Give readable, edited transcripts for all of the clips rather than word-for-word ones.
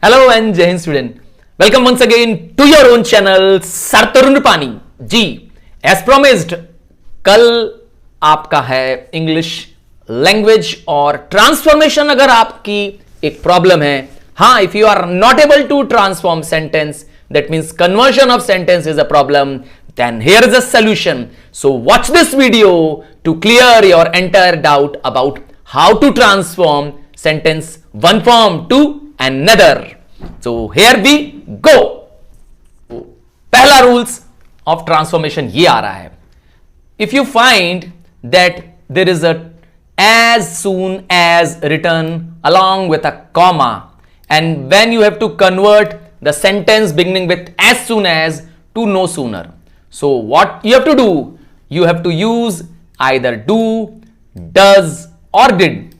Hello and Jai Hind student. Welcome once again to your own channel Sir Tarun Rupani. Ji, as promised, कल आपका है English language और transformation. अगर आपकी एक प्रॉब्लम है, हाँ, if you are not able to transform sentence, that means conversion of sentence is a problem, then here is a solution. So watch this video to clear your entire doubt about how to transform sentence one form to another. So here we go. पहला rules of transformation ये आ रहा है. If you find that there is a as soon as written along with a comma, and when you have to convert the sentence beginning with as soon as to no sooner. So what you have to do? You have to use either do, does or did.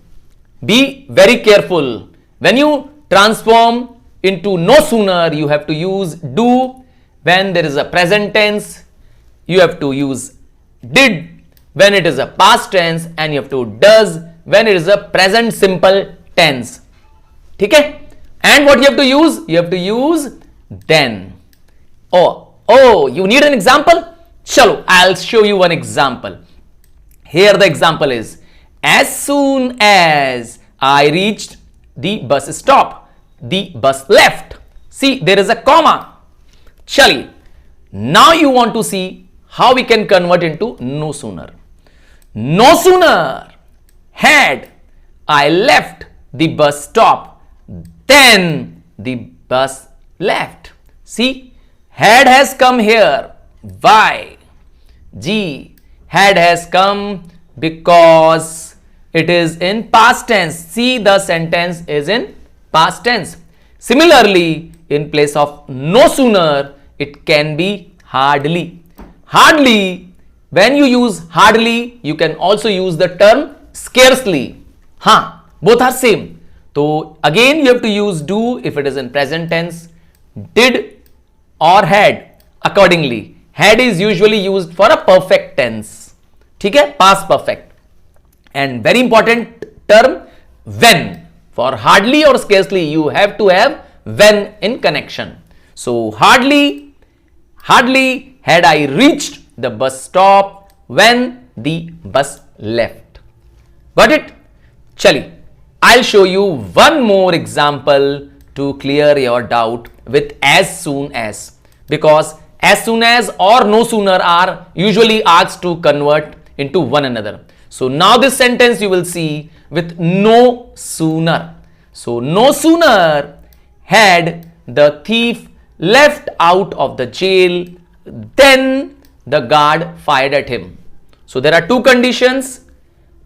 Be very careful. When you transform into no sooner, you have to use do. When there is a present tense, you have to use did. When it is a past tense, and you have to does when it is a present simple tense. ठीक है? And what you have to use? You have to use then. Oh, you need an example? Chalo, I'll show you one example. Here the example is, as soon as I reached the bus stop, the bus left. See, there is a comma. Chali. Now you want to see how we can convert into no sooner. No sooner had I left the bus stop, then the bus left. See, had has come here. Why? G. Had has come because it is in past tense. See, the sentence is in past tense. Similarly, in place of no sooner, it can be hardly. Hardly, when you use hardly, you can also use the term scarcely. Huh, both are same. So again you have to use do if it is in present tense, did or had accordingly. Had is usually used for a perfect tense. ठीक है, past perfect. And very important term, when. For hardly or scarcely you have to have when in connection. So hardly had I reached the bus stop when the bus left. Got it? Chali. I'll show you one more example to clear your doubt with as soon as, because as soon as or no sooner are usually asked to convert into one another. So now this sentence you will see with no sooner. So no sooner had the thief left out of the jail, then the guard fired at him. So there are two conditions: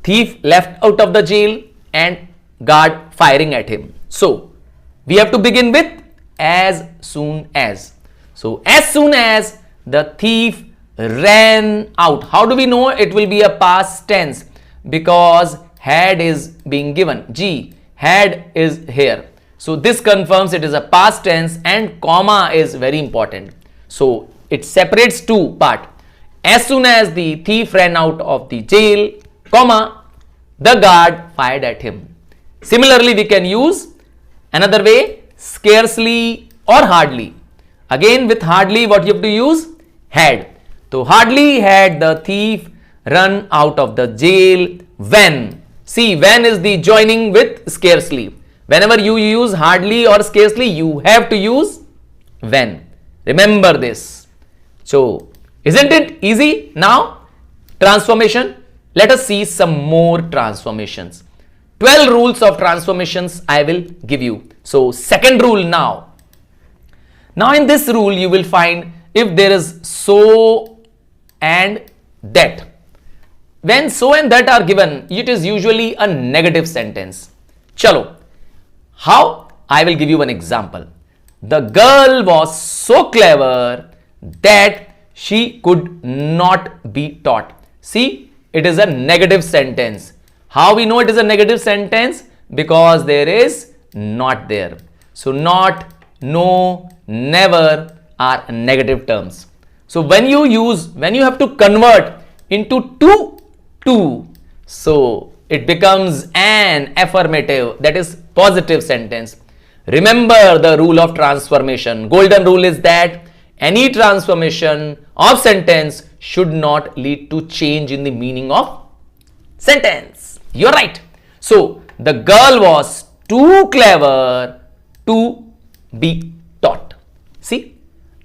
thief left out of the jail and guard firing at him. So we have to begin with as soon as. So as soon as the thief ran out. How do we know it will be a past tense? Because had is being given. G, had is here. So this confirms it is a past tense, and comma is very important. So it separates two parts. As soon as the thief ran out of the jail, comma, the guard fired at him. Similarly, we can use another way, scarcely or hardly. Again with hardly, what you have to use? Had. So hardly had the thief run out of the jail when. See, when is the joining with scarcely. Whenever you use hardly or scarcely, you have to use when. Remember this. So isn't it easy now? Transformation. Let us see some more transformations. 12 rules of transformations I will give you. So second rule now. Now in this rule you will find if there is so and that. When so and that are given, it is usually a negative sentence. Chalo. How? I will give you one example. The girl was so clever that she could not be taught. See, it is a negative sentence. How we know it is a negative sentence? Because there is not there. So not, no, never are negative terms. So when you have to convert into to, so it becomes an affirmative, that is positive sentence. Remember the rule of transformation. Golden rule is that any transformation of sentence should not lead to change in the meaning of sentence. You're right. So the girl was too clever to be taught. See,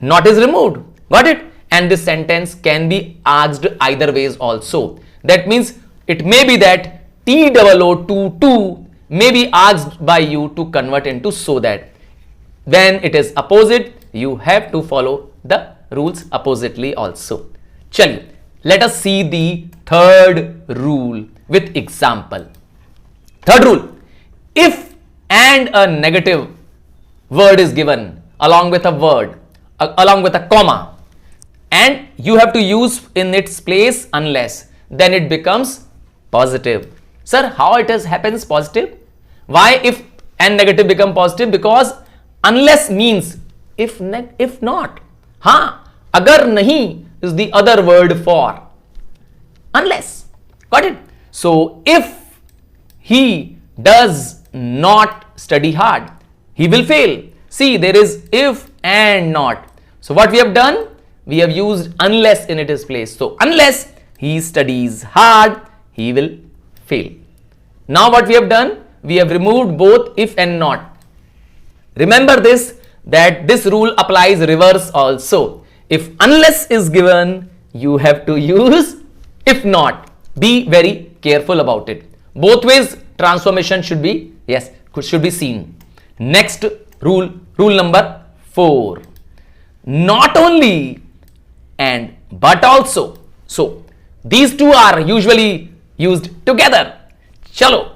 not is removed. Got it? And this sentence can be asked either ways also. That means it may be that TOO22 may be asked by you to convert into so that. When it is opposite, you have to follow the rules oppositely also. Chaliye, let us see the third rule with example. Third rule, if and a negative word is given along with a word, along with a comma, and you have to use in its place unless, then it becomes positive. Sir, how it happens positive? Why if and negative become positive? Because unless means if not. Agar nahi is the other word for unless. Got it? So if he does not study hard, he will fail. See, there is if and not. So what we have done? We have used unless in its place. So unless he studies hard, he will fail. Now what we have done? We have removed both if and not. Remember this, that this rule applies reverse also. If unless is given, you have to use if not. Be very careful about it. Both ways transformation should be, should be seen. Next rule, rule number 4. Not only and but also. So these two are usually used together. Chalo.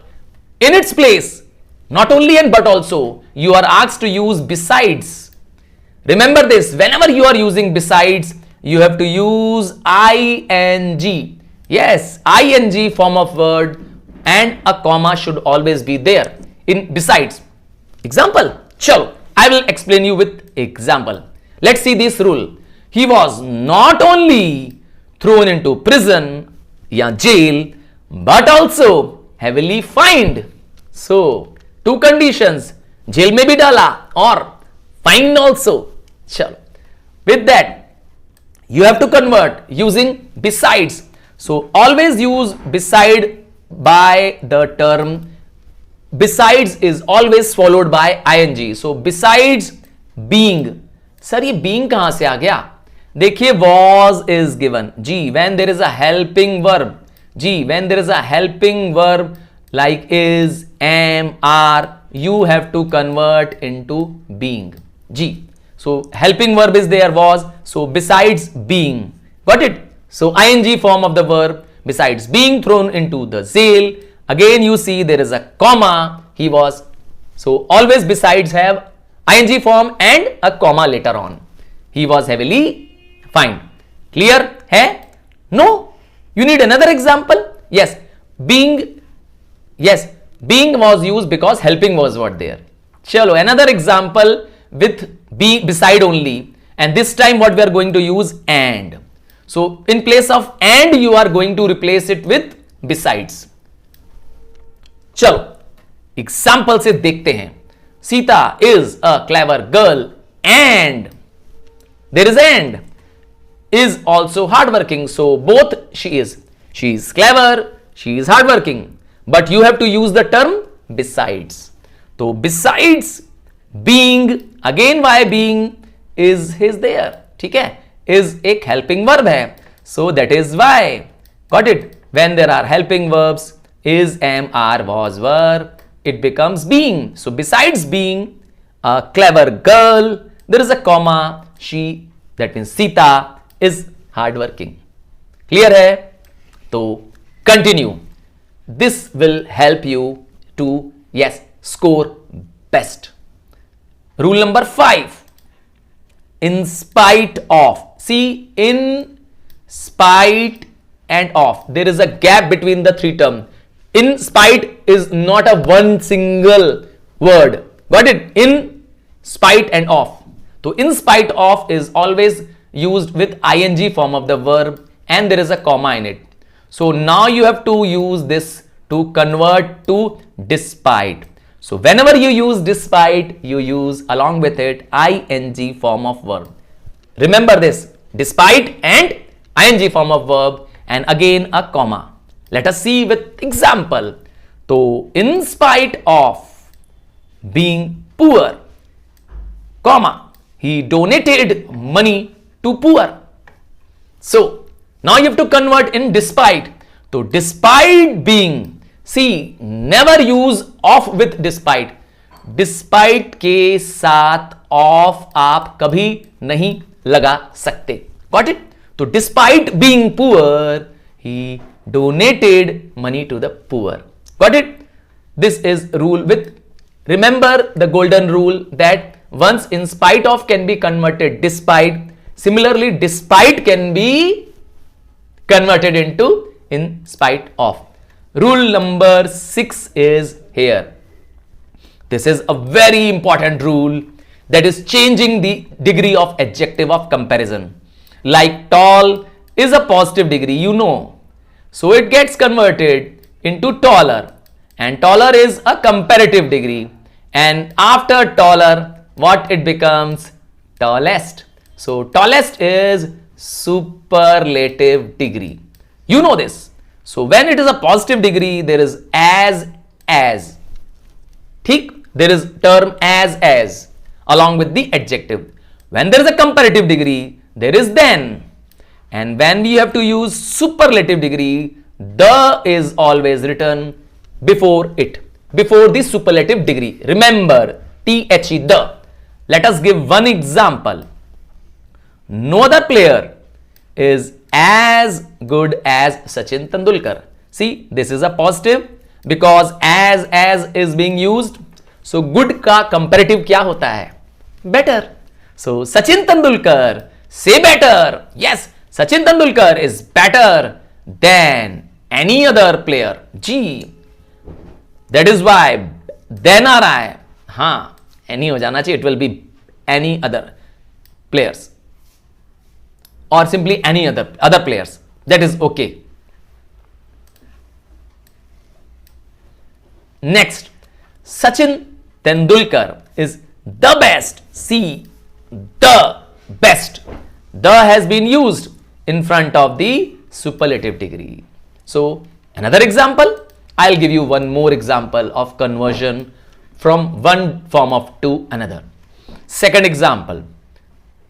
In its place, not only and but also, you are asked to use besides. Remember this, whenever you are using besides, you have to use ing. Yes, ing form of word and a comma should always be there in besides. Example, chalo, I will explain you with example. Let's see this rule. He was not only thrown into prison या jail, but also heavily fined. So, two conditions, jail में भी डाला और fine also. चलो, with that, you have to convert using besides. So, always use beside by the term. Besides is always followed by ing. So, besides being. Sir ये being कहां से आ गया? देखिए was is given. G, when there is a helping verb. G, when there is a helping verb like is, am, are, you have to convert into being. G. So helping verb is there, was. So besides being. Got it? So ing form of the verb, besides being thrown into the jail. Again you see there is a comma, he was. So always besides have ing form and a comma later on. He was heavily fined. Clear hai? No? You need another example? Yes. Being was used because helping was what there. Chalo, another example with be beside only, and this time what we are going to use and. So in place of and you are going to replace it with besides. चलो example से देखते हैं. Sita is a clever girl and there is and is also hardworking. So both she is clever, she is hardworking, but you have to use the term besides. So besides being, again why being is there, ठीक है, is एक helping verb है, so that is why. Got it? When there are helping verbs, is, am, are, was, were, it becomes being. So besides being a clever girl, there is a comma, she, that means Sita is hardworking. Clear hai? So continue. This will help you to, yes, score best. Rule number 5. In spite of. See, in spite and of. There is a gap between the three terms. In spite is not a one single word. Got it? In spite and of. So in spite of is always used with ing form of the verb and there is a comma in it. So now you have to use this to convert to despite. So whenever you use despite, you use along with it ing form of verb. Remember this, despite and ing form of verb, and again a comma. Let us see with example. So in spite of being poor, comma, he donated money to poor. So now you have to convert in despite. So despite being, see, never use of with despite. Despite के साथ of आप कभी नहीं लगा सकते. Got it? So despite being poor, he donated money to the poor. Got it? This is rule with, remember the golden rule that once in spite of can be converted despite. Similarly, despite can be converted into in spite of. Rule number 6 is here. This is a very important rule, that is changing the degree of adjective of comparison. Like tall is a positive degree, you know. So it gets converted into taller, and taller is a comparative degree. And after taller, what it becomes? Tallest. So tallest is superlative degree. You know this. So when it is a positive degree, there is as. ठीक? There is term as along with the adjective. When there is a comparative degree, there is then. And when we have to use superlative degree, the is always written before it, before the superlative degree. Remember, the. Let us give one example. No other player is as good as Sachin Tendulkar. See, this is a positive because as is being used. So good का comparative क्या होता है? Better. So Sachin Tendulkar, say better. Yes, Sachin Tendulkar is better than any other player. G. That is why then आ रहा है. हाँ, any हो जाना चाहिए. It will be any other players, or simply any other players. That is okay. Next, Sachin Tendulkar is the best. See, the best. The has been used in front of the superlative degree. So another example, I'll give you one more example of conversion from one form of to another. Second example.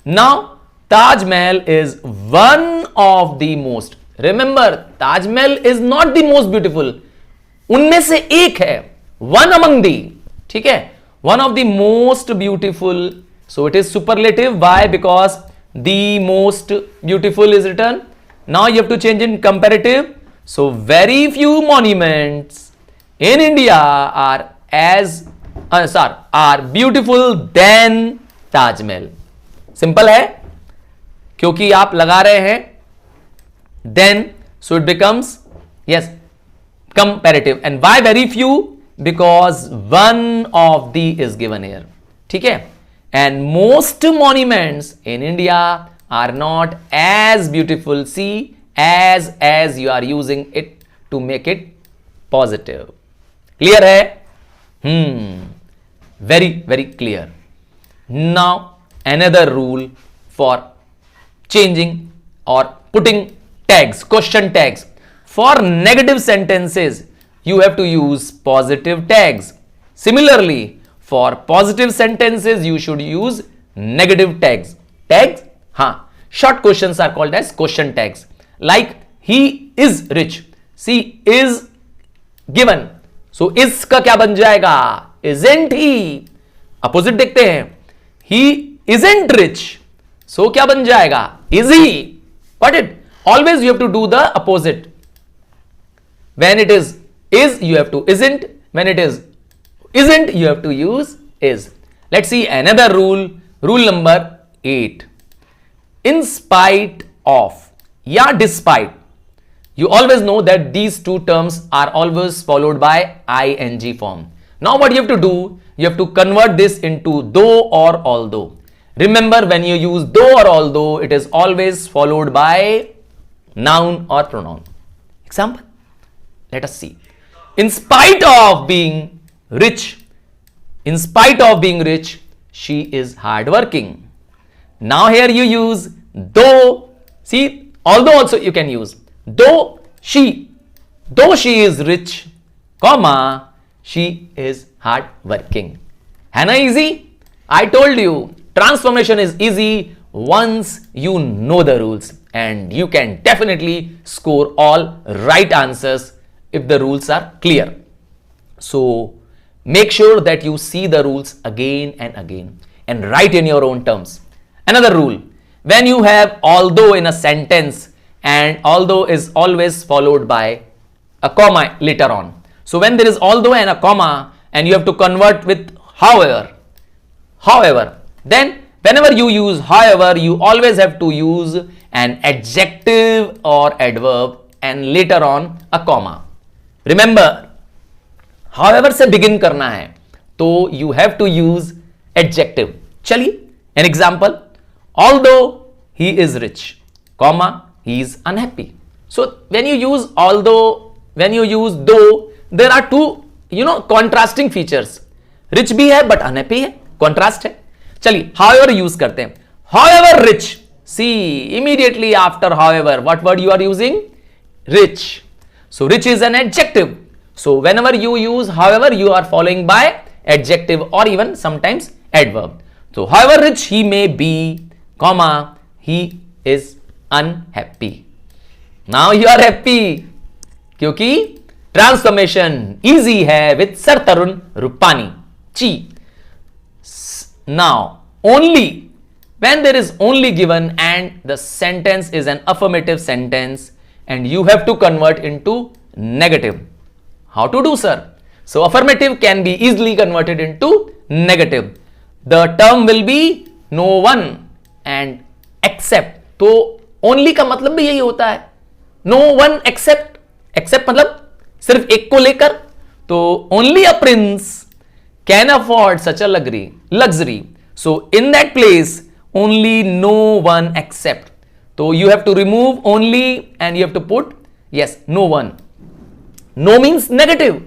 Now Taj Mahal is one of the most. Remember, Taj Mahal is not the most beautiful. उनमें से एक है. One among the. ठीक है? One of the most beautiful. So it is superlative. Why? Because the most beautiful is written. Now you have to change in comparative. So very few monuments in India are are beautiful than Taj Mahal. Simple है, क्योंकि आप लगा रहे हैं then, so it becomes yes comparative. And why very few? Because one of the is given here. ठीक है? And most monuments in India are not as beautiful. See, as you are using it to make it positive. Clear है? Very clear. Now another rule for changing or putting tags, question tags. For negative sentences, you have to use positive tags. Similarly, for positive sentences, you should use negative tags. Tags? हाँ. Short questions are called as question tags. Like, he is rich. See, is given. So, is का क्या बन जाएगा? Isn't he? Opposite देखते हैं. He isn't rich. So, क्या बन जाएगा? Is he? Got it? Always you have to do the opposite. When it is, you have to isn't. When it is isn't, you have to use is. Let's see another rule. Rule number 8. In spite of, या despite. You always know that these two terms are always followed by ing form. Now what you have to do? You have to convert this into though or although. Remember, when you use though or although, it is always followed by noun or pronoun. Example. Let us see. In spite of being rich, In spite of being rich, she is hardworking. Now here you use though. See, although also you can use though she is rich, comma, she is hardworking. है ना easy? I told you transformation is easy once you know the rules, and you can definitely score all right answers if the rules are clear. So make sure that you see the rules again and again and write in your own terms. Another rule: when you have although in a sentence, and although is always followed by a comma later on. So when there is although and a comma and you have to convert with however, then whenever you use however, you always have to use an adjective or adverb and later on a comma. Remember, however से begin करना है तो you have to use adjective. चलिए, an example: although he is rich, comma, he is unhappy. So when you use although, when you use though, there are two contrasting features. Rich भी है but unhappy है, contrast है. चलिए however use करते हैं. However rich, see, immediately after however, what word you are using? Rich. So rich is an adjective. So whenever you use however, you are following by adjective or even sometimes adverb. So however rich he may be, comma, he is unhappy. Now you are happy क्योंकि transformation easy है with sir Tarun Rupani ji. Now only when there is only given and the sentence is an affirmative sentence and you have to convert into negative. How to do, sir? So affirmative can be easily converted into negative. The term will be no one and except. तो only का मतलब भी यही होता है. No one except मतलब सिर्फ एक को लेकर. तो only a prince can afford such a luxury. So in that place, only no one except. So you have to remove only and you have to put yes, no one. No means negative,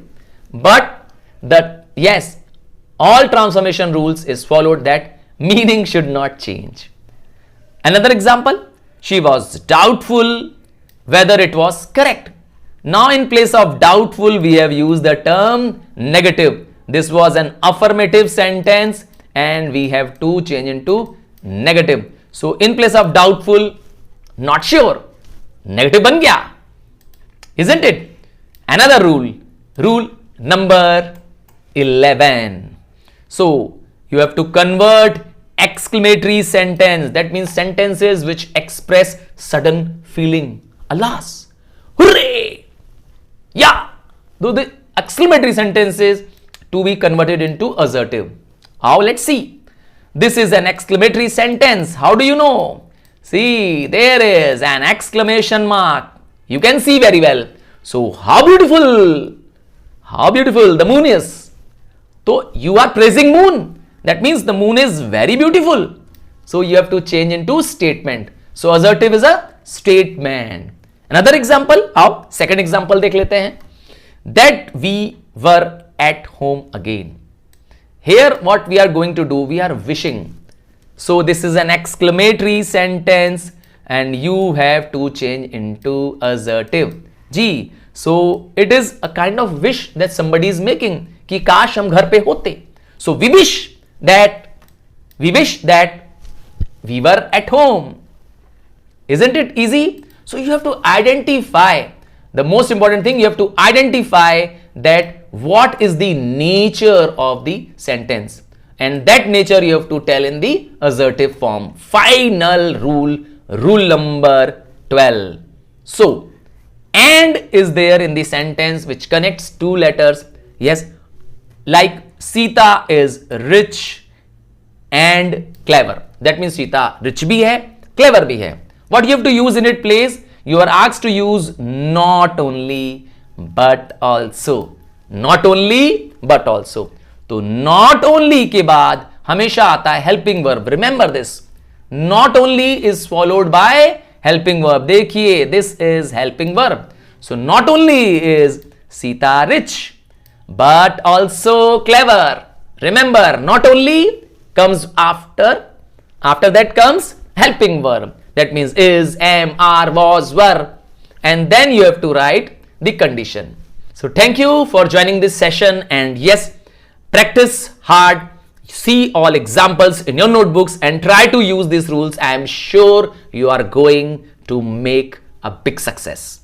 but yes, all transformation rules is followed that meaning should not change. Another example: she was doubtful whether it was correct. Now in place of doubtful, we have used the term negative. This was an affirmative sentence and we have to change into negative. So in place of doubtful, not sure, negative ban gaya, isn't it? Another rule number 11. So you have to convert exclamatory sentence, that means sentences which express sudden feeling. Alas, hooray, yeah, do the exclamatory sentences to be converted into assertive. How? Let's see. This is an exclamatory sentence. How do you know? See, there is an exclamation mark. You can see very well. So how beautiful the moon is. So you are praising moon. That means the moon is very beautiful. So you have to change into statement. So assertive is a statement. Another example, how? Second example देख लेते हैं. That we were at home again. Here what we are going to do, we are wishing. So this is an exclamatory sentence and you have to change into assertive. G. So it is a kind of wish that somebody is making कि काश हम घर पे होते. So we wish that we were at home. Isn't it easy? So you have to identify. The most important thing, you have to identify that what is the nature of the sentence, and that nature you have to tell in the assertive form. Final rule number 12. So and is there in the sentence which connects two letters. Yes, like Sita is rich and clever. That means Sita rich bhi hai, clever bhi hai. What you have to use in its place? You are asked to use not only but also. Not only but also. तो not only के बाद हमेशा आता है helping verb. Remember this. Not only is followed by helping verb. देखिए, this is helping verb. So not only is Sita rich but also clever. Remember, not only comes after that comes helping verb. That means is, am, are, was, were. And then you have to write the condition. So thank you for joining this session, and yes, practice hard, see all examples in your notebooks and try to use these rules. I am sure you are going to make a big success.